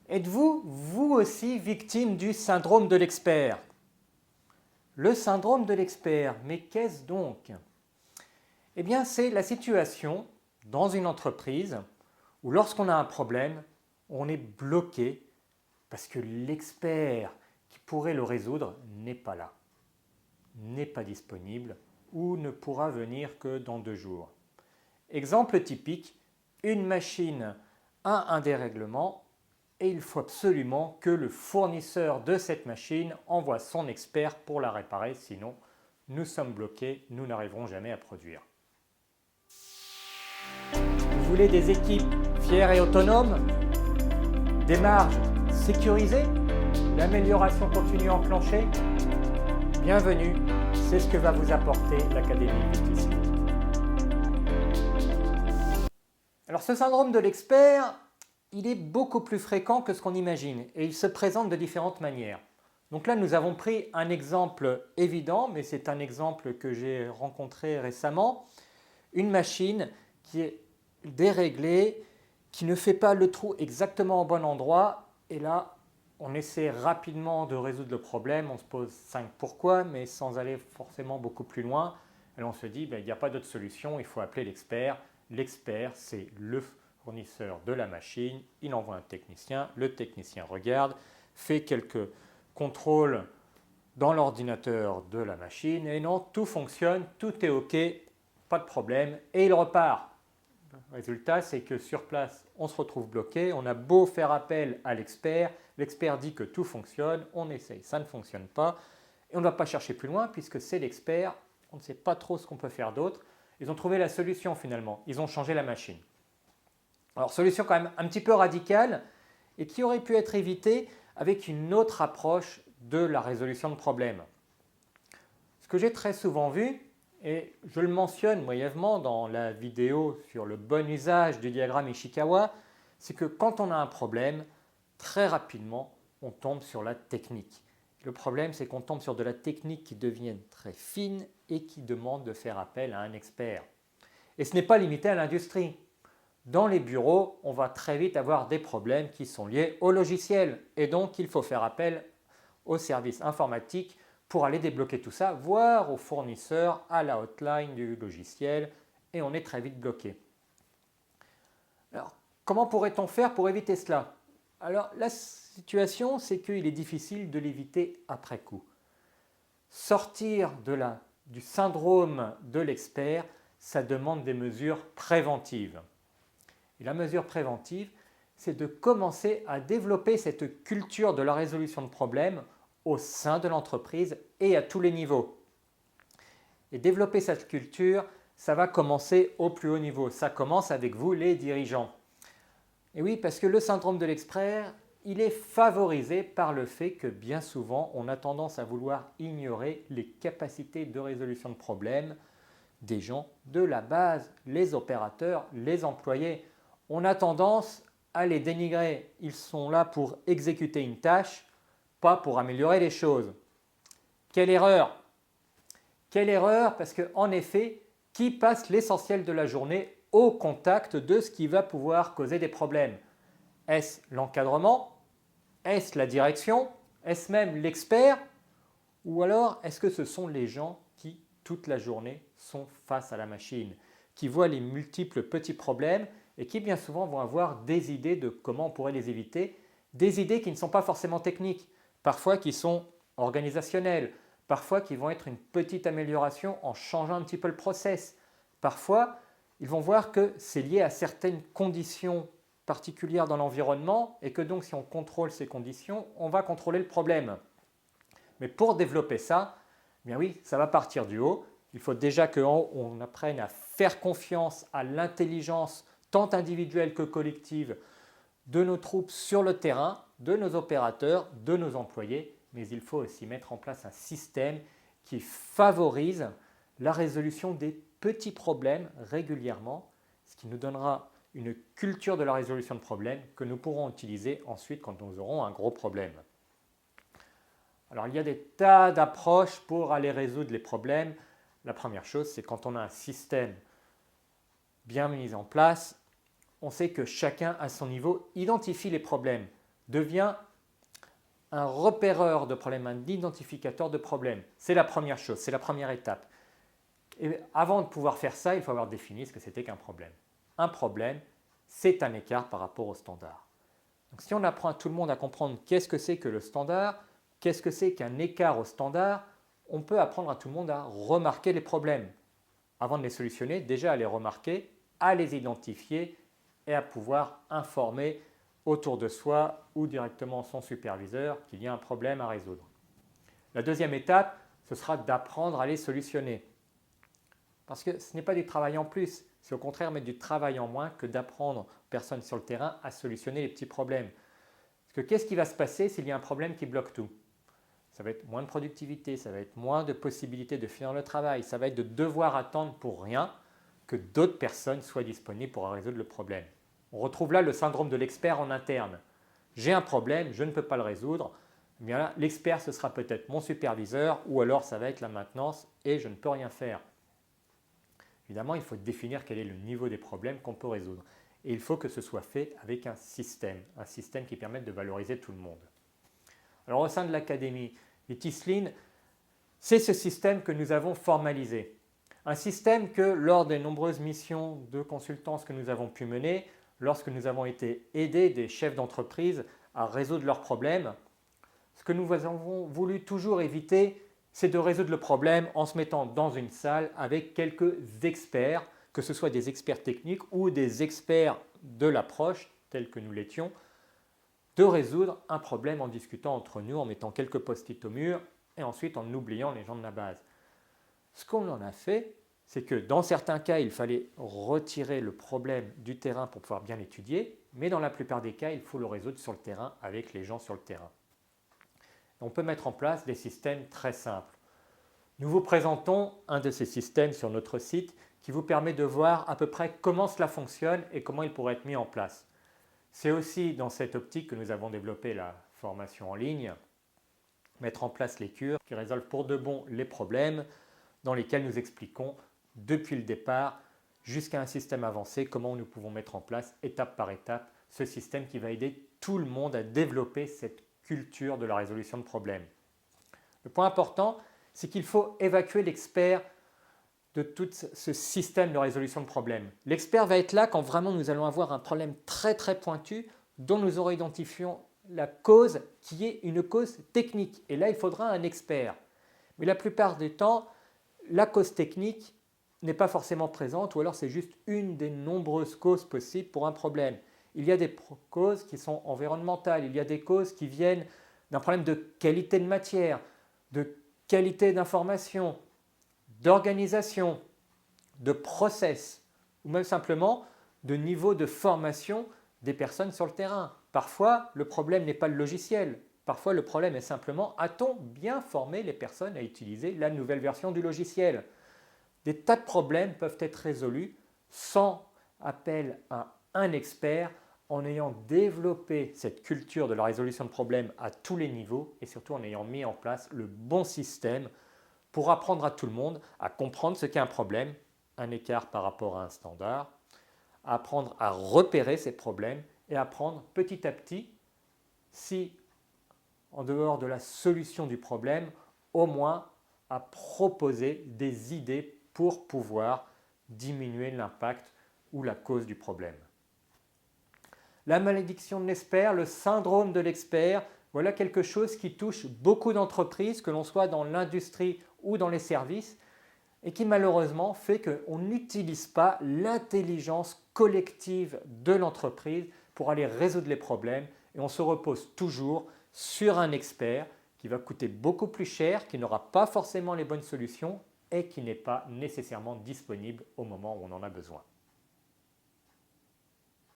Êtes-vous, vous aussi, victime du syndrome de l'expert? Le syndrome de l'expert, mais qu'est-ce donc? Eh bien, c'est la situation dans une entreprise où lorsqu'on a un problème, on est bloqué parce que l'expert qui pourrait le résoudre n'est pas là, n'est pas disponible ou ne pourra venir que dans 2 jours. Exemple typique, une machine a un dérèglement et il faut absolument que le fournisseur de cette machine envoie son expert pour la réparer, sinon nous sommes bloqués, nous n'arriverons jamais à produire. Vous voulez des équipes fières et autonomes, des marges sécurisées, l'amélioration continue enclenchée? Bienvenue, c'est ce que va vous apporter l'Académie Wikisleep. Alors ce syndrome de l'expert, il est beaucoup plus fréquent que ce qu'on imagine et il se présente de différentes manières. Donc là, nous avons pris un exemple évident, mais c'est un exemple que j'ai rencontré récemment. Une machine qui est déréglée, qui ne fait pas le trou exactement au bon endroit. Et là, on essaie rapidement de résoudre le problème. On se pose 5 pourquoi, mais sans aller forcément beaucoup plus loin. Et on se dit, il n'y a pas d'autre solution, il faut appeler l'expert. L'expert, c'est le fournisseur de la machine. Il envoie un technicien. Le technicien regarde, fait quelques contrôles dans l'ordinateur de la machine. Et non, tout fonctionne, tout est OK, pas de problème. Et il repart. Le résultat, c'est que sur place, on se retrouve bloqué. On a beau faire appel à l'expert. L'expert dit que tout fonctionne. On essaye, ça ne fonctionne pas. Et on ne va pas chercher plus loin puisque c'est l'expert. On ne sait pas trop ce qu'on peut faire d'autre. Ils ont trouvé la solution finalement. Ils ont changé la machine. Alors, solution quand même un petit peu radicale et qui aurait pu être évitée avec une autre approche de la résolution de problèmes. Ce que j'ai très souvent vu, et je le mentionne brièvement dans la vidéo sur le bon usage du diagramme Ishikawa, c'est que quand on a un problème, très rapidement, on tombe sur la technique. Le problème, c'est qu'on tombe sur de la technique qui devient très fine et qui demande de faire appel à un expert. Et ce n'est pas limité à l'industrie. Dans les bureaux, on va très vite avoir des problèmes qui sont liés au logiciel. Et donc, il faut faire appel aux services informatiques pour aller débloquer tout ça, voire aux fournisseurs, à la hotline du logiciel. Et on est très vite bloqué. Alors, comment pourrait-on faire pour éviter cela? Alors, la situation, c'est qu'il est difficile de l'éviter après coup. Sortir du syndrome de l'expert, ça demande des mesures préventives. Et la mesure préventive, c'est de commencer à développer cette culture de la résolution de problèmes au sein de l'entreprise et à tous les niveaux. Et développer cette culture, ça va commencer au plus haut niveau. Ça commence avec vous, les dirigeants. Et oui, parce que le syndrome de l'expert, il est favorisé par le fait que bien souvent, on a tendance à vouloir ignorer les capacités de résolution de problèmes des gens de la base, les opérateurs, les employés. On a tendance à les dénigrer. Ils sont là pour exécuter une tâche, pas pour améliorer les choses. Quelle erreur! Quelle erreur, parce qu'en effet, qui passe l'essentiel de la journée au contact de ce qui va pouvoir causer des problèmes? Est-ce l'encadrement? Est-ce la direction? Est-ce même l'expert? Ou alors est-ce que ce sont les gens qui, toute la journée, sont face à la machine, qui voient les multiples petits problèmes et qui bien souvent vont avoir des idées de comment on pourrait les éviter, des idées qui ne sont pas forcément techniques, parfois qui sont organisationnelles, parfois qui vont être une petite amélioration en changeant un petit peu le process, parfois ils vont voir que c'est lié à certaines conditions particulières dans l'environnement et que donc si on contrôle ces conditions, on va contrôler le problème. Mais pour développer ça, eh bien oui, ça va partir du haut. Il faut déjà qu'on apprenne à faire confiance à l'intelligence tant individuelle que collective de nos troupes sur le terrain, de nos opérateurs, de nos employés, mais il faut aussi mettre en place un système qui favorise la résolution des petits problèmes régulièrement, ce qui nous donnera une culture de la résolution de problèmes que nous pourrons utiliser ensuite quand nous aurons un gros problème. Alors il y a des tas d'approches pour aller résoudre les problèmes. La première chose, c'est quand on a un système bien mis en place, on sait que chacun à son niveau identifie les problèmes. devient un repéreur de problèmes, un identificateur de problèmes. C'est la première chose, c'est la première étape. Et avant de pouvoir faire ça, il faut avoir défini ce que c'était qu'un problème. Un problème, c'est un écart par rapport au standard. Donc si on apprend à tout le monde à comprendre qu'est-ce que c'est que le standard, qu'est-ce que c'est qu'un écart au standard, on peut apprendre à tout le monde à remarquer les problèmes. Avant de les solutionner, déjà à les remarquer, à les identifier et à pouvoir informer autour de soi ou directement son superviseur qu'il y a un problème à résoudre. La deuxième étape, ce sera d'apprendre à les solutionner. Parce que ce n'est pas du travail en plus, c'est au contraire mettre du travail en moins que d'apprendre aux personnes sur le terrain à solutionner les petits problèmes. Parce que qu'est-ce qui va se passer s'il y a un problème qui bloque tout? Ça va être moins de productivité, ça va être moins de possibilités de finir le travail, ça va être de devoir attendre pour rien que d'autres personnes soient disponibles pour résoudre le problème. On retrouve là le syndrome de l'expert en interne. J'ai un problème, je ne peux pas le résoudre. Eh bien là, l'expert, ce sera peut-être mon superviseur ou alors ça va être la maintenance et je ne peux rien faire. Évidemment, il faut définir quel est le niveau des problèmes qu'on peut résoudre. Et il faut que ce soit fait avec un système qui permette de valoriser tout le monde. Alors au sein de l'académie, les TISLIN, c'est ce système que nous avons formalisé. Un système que lors des nombreuses missions de consultance que nous avons pu mener, lorsque nous avons été aidés des chefs d'entreprise à résoudre leurs problèmes, ce que nous avons voulu toujours éviter, c'est de résoudre le problème en se mettant dans une salle avec quelques experts, que ce soit des experts techniques ou des experts de l'approche, tels que nous l'étions, de résoudre un problème en discutant entre nous, en mettant quelques post-it au mur et ensuite en oubliant les gens de la base. Ce qu'on en a fait, c'est que dans certains cas, il fallait retirer le problème du terrain pour pouvoir bien l'étudier, mais dans la plupart des cas, il faut le résoudre sur le terrain avec les gens sur le terrain. On peut mettre en place des systèmes très simples. Nous vous présentons un de ces systèmes sur notre site qui vous permet de voir à peu près comment cela fonctionne et comment il pourrait être mis en place. C'est aussi dans cette optique que nous avons développé la formation en ligne, mettre en place les cures qui résolvent pour de bon les problèmes, dans lesquels nous expliquons depuis le départ jusqu'à un système avancé comment nous pouvons mettre en place étape par étape ce système qui va aider tout le monde à développer cette culture de la résolution de problèmes. Le point important, c'est qu'il faut évacuer l'expert de tout ce système de résolution de problèmes. L'expert va être là quand vraiment nous allons avoir un problème très très pointu dont nous aurons identifié la cause qui est une cause technique. Et là, il faudra un expert. Mais la plupart du temps, la cause technique n'est pas forcément présente ou alors c'est juste une des nombreuses causes possibles pour un problème. Il y a des causes qui sont environnementales, il y a des causes qui viennent d'un problème de qualité de matière, de qualité d'information, d'organisation, de process ou même simplement de niveau de formation des personnes sur le terrain. Parfois, le problème n'est pas le logiciel. Parfois, le problème est simplement, a-t-on bien formé les personnes à utiliser la nouvelle version du logiciel? Des tas de problèmes peuvent être résolus sans appel à un expert en ayant développé cette culture de la résolution de problèmes à tous les niveaux et surtout en ayant mis en place le bon système pour apprendre à tout le monde à comprendre ce qu'est un problème, un écart par rapport à un standard, apprendre à repérer ces problèmes et apprendre petit à petit, si en dehors de la solution du problème, au moins à proposer des idées pour pouvoir diminuer l'impact ou la cause du problème. La malédiction de l'expert, le syndrome de l'expert, voilà quelque chose qui touche beaucoup d'entreprises, que l'on soit dans l'industrie ou dans les services, et qui malheureusement fait qu'on n'utilise pas l'intelligence collective de l'entreprise pour aller résoudre les problèmes, et on se repose toujours sur un expert qui va coûter beaucoup plus cher, qui n'aura pas forcément les bonnes solutions et qui n'est pas nécessairement disponible au moment où on en a besoin.